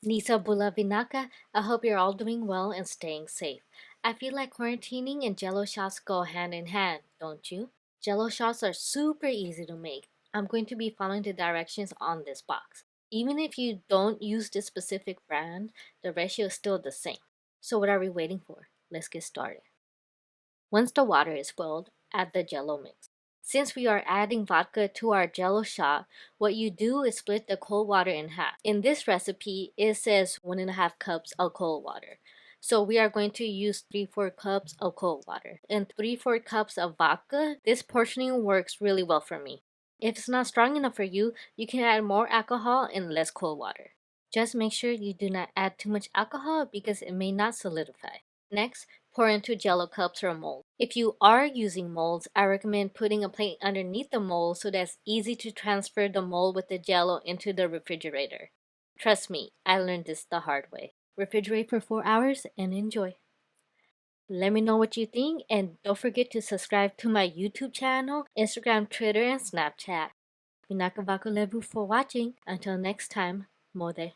Nisa Bulavinaka, I hope you're all doing well and staying safe. I feel like quarantining and jello shots go hand in hand, don't you? Jello shots are super easy to make. I'm going to be following the directions on this box. Even if you don't use this specific brand, the ratio is still the same. So what are we waiting for? Let's get started. Once the water is boiled, add the jello mix. Since we are adding vodka to our jello shot, what you do is split the cold water in half. In this recipe, it says 1.5 cups of cold water. So we are going to use 3/4 cups of cold water and 3/4 cups of vodka. This portioning works really well for me. If it's not strong enough for you, you can add more alcohol and less cold water. Just make sure you do not add too much alcohol because it may not solidify. Next, pour into jello cups or mold. If you are using molds, I recommend putting a plate underneath the mold so that's easy to transfer the mold with the jello into the refrigerator. Trust me, I learned this the hard way. Refrigerate for 4 hours and enjoy. Let me know what you think and don't forget to subscribe to my YouTube channel, Instagram, Twitter, and Snapchat. Vinaka Vaku Levu for watching. Until next time, Mode.